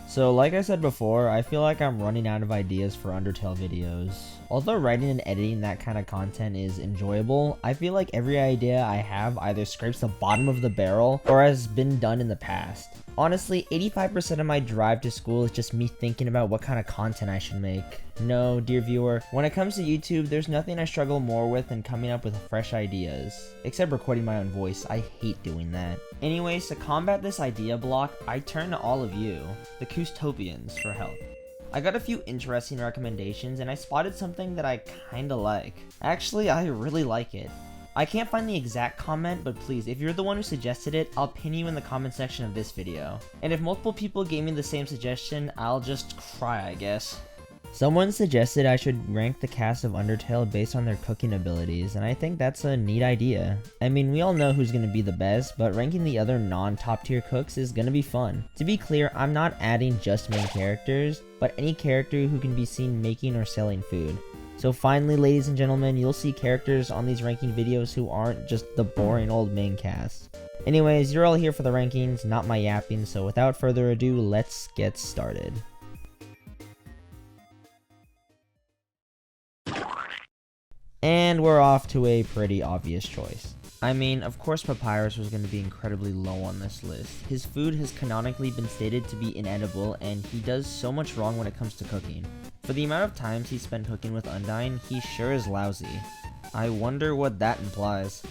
So like I said before, I feel like I'm running out of ideas for Undertale videos. Although writing and editing that kind of content is enjoyable, I feel like every idea I have either scrapes the bottom of the barrel or has been done in the past. Honestly, 85% of my drive to school is just me thinking about what kind of content I should make. No, dear viewer, when it comes to YouTube, there's nothing I struggle more with than coming up with fresh ideas. Except recording my own voice, I hate doing that. Anyways, to combat this idea block, I turn to all of you, the Custopians, for help. I got a few interesting recommendations and I spotted something that I kinda like. Actually, I really like it. I can't find the exact comment, but please, if you're the one who suggested it, I'll pin you in the comment section of this video. And if multiple people gave me the same suggestion, I'll just cry, I guess. Someone suggested I should rank the cast of Undertale based on their cooking abilities, and I think that's a neat idea. I mean, we all know who's gonna be the best, but ranking the other non-top tier cooks is gonna be fun. To be clear, I'm not adding just main characters, but any character who can be seen making or selling food. So finally, ladies and gentlemen, you'll see characters on these ranking videos who aren't just the boring old main cast. Anyways, you're all here for the rankings, not my yapping, so without further ado, let's get started. And we're off to a pretty obvious choice. I mean, of course Papyrus was going to be incredibly low on this list. His food has canonically been stated to be inedible, and he does so much wrong when it comes to cooking. For the amount of times he spent cooking with Undyne, he sure is lousy. I wonder what that implies.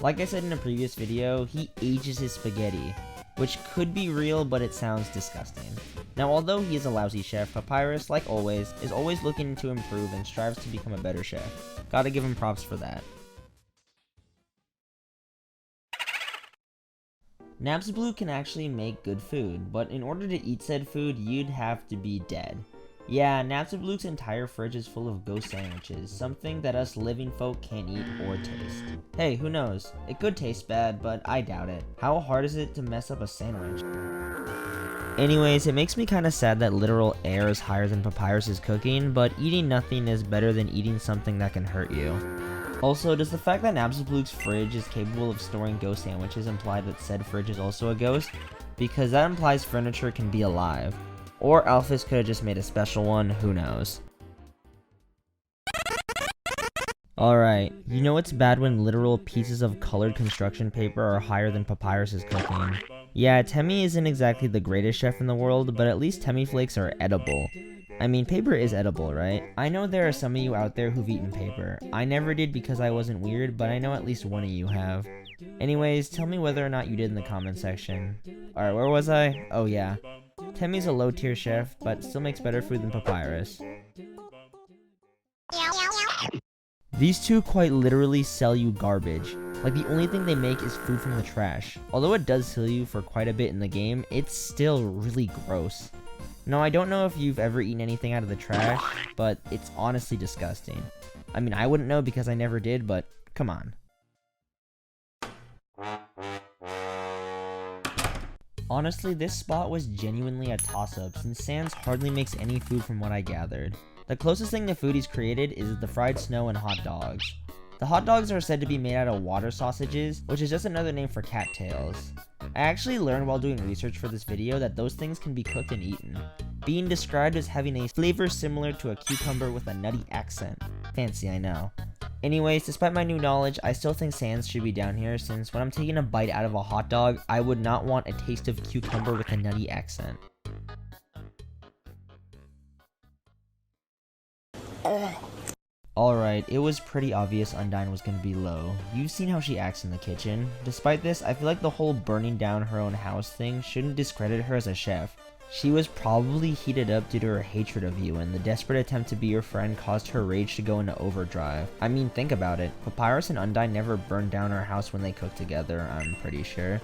Like I said in a previous video, he ages his spaghetti, which could be real, but it sounds disgusting. Now, although he is a lousy chef, Papyrus, like always, is always looking to improve and strives to become a better chef. Gotta give him props for that. Napsblue can actually make good food, but in order to eat said food, you'd have to be dead. Yeah, Napsblue's entire fridge is full of ghost sandwiches, something that us living folk can't eat or taste. Hey, who knows? It could taste bad, but I doubt it. How hard is it to mess up a sandwich? Anyways, it makes me kinda sad that literal air is higher than Papyrus's cooking, but eating nothing is better than eating something that can hurt you. Also, does the fact that Napsblue's fridge is capable of storing ghost sandwiches imply that said fridge is also a ghost? Because that implies furniture can be alive. Or Alphys could have just made a special one, who knows. Alright, you know it's bad when literal pieces of colored construction paper are higher than Papyrus's cooking. Yeah, Temmie isn't exactly the greatest chef in the world, but at least Temmie flakes are edible. I mean, paper is edible, right? I know there are some of you out there who've eaten paper. I never did because I wasn't weird, but I know at least one of you have. Anyways, tell me whether or not you did in the comment section. Alright, where was I? Oh yeah. Temmie's a low tier chef, but still makes better food than Papyrus. These two quite literally sell you garbage. Like, the only thing they make is food from the trash. Although it does sell you for quite a bit in the game, it's still really gross. Now, I don't know if you've ever eaten anything out of the trash, but it's honestly disgusting. I mean, I wouldn't know because I never did, but come on. Honestly, this spot was genuinely a toss-up, since Sans hardly makes any food from what I gathered. The closest thing to food he's created is the fried snow and hot dogs. The hot dogs are said to be made out of water sausages, which is just another name for cattails. I actually learned while doing research for this video that those things can be cooked and eaten, being described as having a flavor similar to a cucumber with a nutty accent. Fancy, I know. Anyways, despite my new knowledge, I still think Sans should be down here, since when I'm taking a bite out of a hot dog, I would not want a taste of cucumber with a nutty accent. Alright, it was pretty obvious Undyne was gonna be low. You've seen how she acts in the kitchen. Despite this, I feel like the whole burning down her own house thing shouldn't discredit her as a chef. She was probably heated up due to her hatred of you, and the desperate attempt to be your friend caused her rage to go into overdrive. I mean, think about it. Papyrus and Undyne never burned down her house when they cooked together, I'm pretty sure.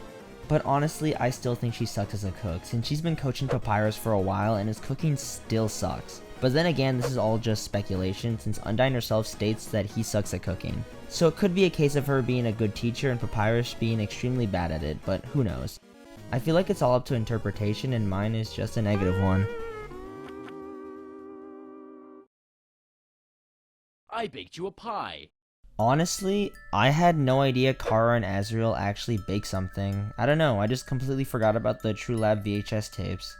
But honestly, I still think she sucks as a cook, since she's been coaching Papyrus for a while and his cooking still sucks. But then again, this is all just speculation, since Undyne herself states that he sucks at cooking. So it could be a case of her being a good teacher and Papyrus being extremely bad at it, but who knows. I feel like it's all up to interpretation, and mine is just a negative one. I baked you a pie. Honestly, I had no idea Kara and Azriel actually baked something. I don't know, I just completely forgot about the True Lab VHS tapes.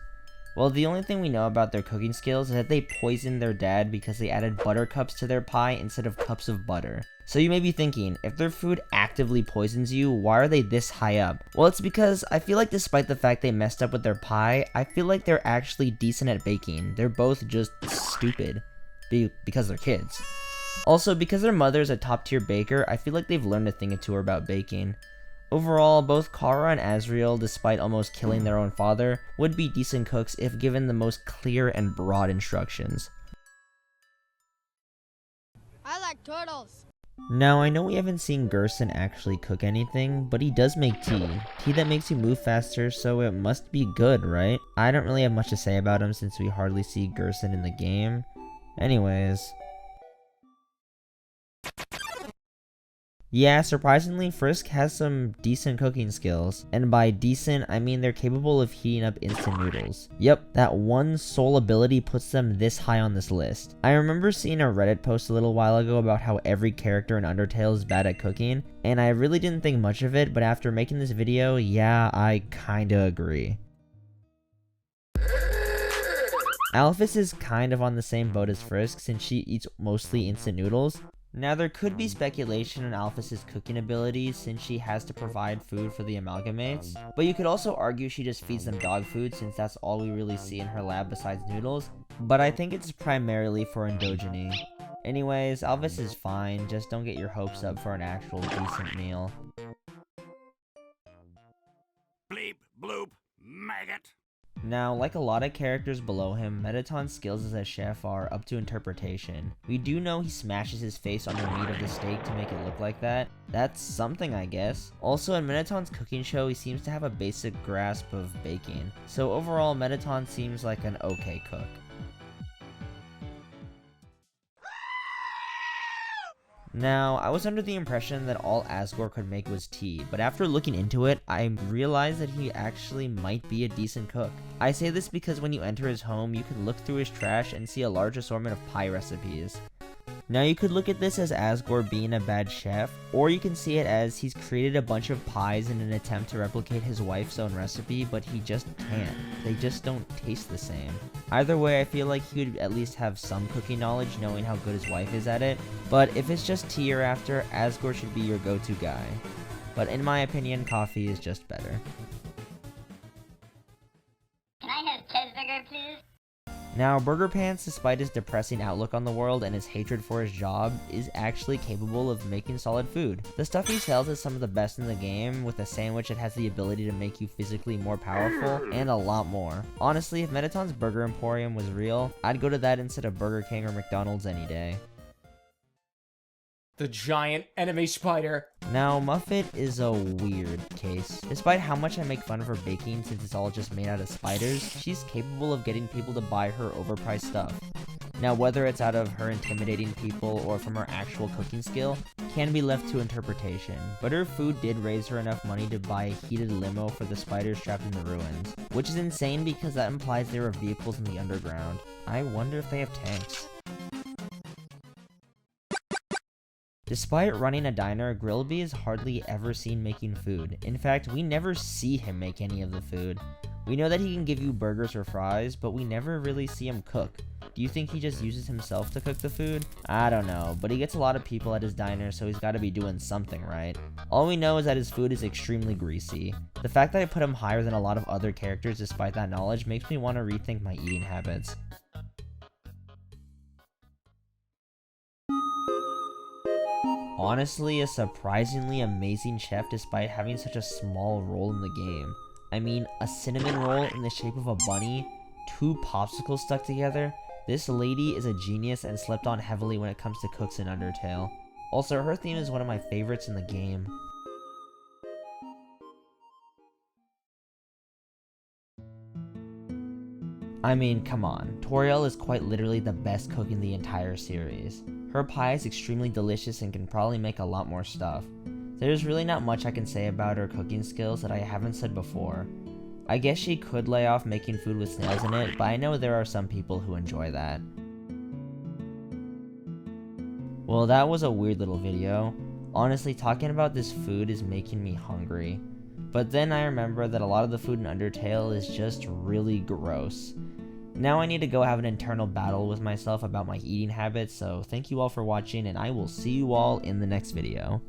Well, the only thing we know about their cooking skills is that they poisoned their dad because they added buttercups to their pie instead of cups of butter. So you may be thinking, if their food actively poisons you, why are they this high up? Well, it's because I feel like despite the fact they messed up with their pie, I feel like they're actually decent at baking. They're both just stupid. Because they're kids. Also, because their mother is a top tier baker, I feel like they've learned a thing or two about baking. Overall, both Kara and Azriel, despite almost killing their own father, would be decent cooks if given the most clear and broad instructions. I like turtles. Now, I know we haven't seen Gerson actually cook anything, but he does make tea. Tea that makes you move faster, so it must be good, right? I don't really have much to say about him since we hardly see Gerson in the game. Anyways. Yeah, surprisingly, Frisk has some decent cooking skills. And by decent, I mean they're capable of heating up instant noodles. Yep, that one sole ability puts them this high on this list. I remember seeing a Reddit post a little while ago about how every character in Undertale is bad at cooking, and I really didn't think much of it, but after making this video, yeah, I kinda agree. Alphys is kind of on the same boat as Frisk since she eats mostly instant noodles. Now there could be speculation on Alphys' cooking abilities since she has to provide food for the amalgamates, but you could also argue she just feeds them dog food since that's all we really see in her lab besides noodles, but I think it's primarily for endogyny. Anyways, Alphys is fine, just don't get your hopes up for an actual decent meal. Bleep, bloop, maggot. Now, like a lot of characters below him, Mettaton's skills as a chef are up to interpretation. We do know he smashes his face on the meat of the steak to make it look like that. That's something, I guess. Also, in Mettaton's cooking show, he seems to have a basic grasp of baking. So overall, Mettaton seems like an okay cook. Now, I was under the impression that all Asgore could make was tea, but after looking into it, I realized that he actually might be a decent cook. I say this because when you enter his home, you can look through his trash and see a large assortment of pie recipes. Now you could look at this as Asgore being a bad chef, or you can see it as he's created a bunch of pies in an attempt to replicate his wife's own recipe, but he just can't. They just don't taste the same. Either way, I feel like he would at least have some cooking knowledge knowing how good his wife is at it, but if it's just tea you're after, Asgore should be your go-to guy. But in my opinion, coffee is just better. Can I have cheeseburger, please? Now, Burger Pants, despite his depressing outlook on the world and his hatred for his job, is actually capable of making solid food. The stuff he sells is some of the best in the game, with a sandwich that has the ability to make you physically more powerful, and a lot more. Honestly, if Mettaton's Burger Emporium was real, I'd go to that instead of Burger King or McDonald's any day. The giant enemy spider. Now, Muffet is a weird case. Despite how much I make fun of her baking since it's all just made out of spiders, she's capable of getting people to buy her overpriced stuff. Now, whether it's out of her intimidating people or from her actual cooking skill, can be left to interpretation, but her food did raise her enough money to buy a heated limo for the spiders trapped in the ruins, which is insane because that implies there are vehicles in the underground. I wonder if they have tanks. Despite running a diner, Grillby is hardly ever seen making food. In fact, we never see him make any of the food. We know that he can give you burgers or fries, but we never really see him cook. Do you think he just uses himself to cook the food? I don't know, but he gets a lot of people at his diner, so he's gotta be doing something right. All we know is that his food is extremely greasy. The fact that I put him higher than a lot of other characters despite that knowledge makes me want to rethink my eating habits. Honestly, a surprisingly amazing chef despite having such a small role in the game. I mean, a cinnamon roll in the shape of a bunny, 2 popsicles stuck together. This lady is a genius and slept on heavily when it comes to cooks in Undertale. Also, her theme is one of my favorites in the game. I mean, come on, Toriel is quite literally the best cook in the entire series. Her pie is extremely delicious and can probably make a lot more stuff. There's really not much I can say about her cooking skills that I haven't said before. I guess she could lay off making food with snails in it, but I know there are some people who enjoy that. Well, that was a weird little video. Honestly, talking about this food is making me hungry. But then I remember that a lot of the food in Undertale is just really gross. Now I need to go have an internal battle with myself about my eating habits, so thank you all for watching, and I will see you all in the next video.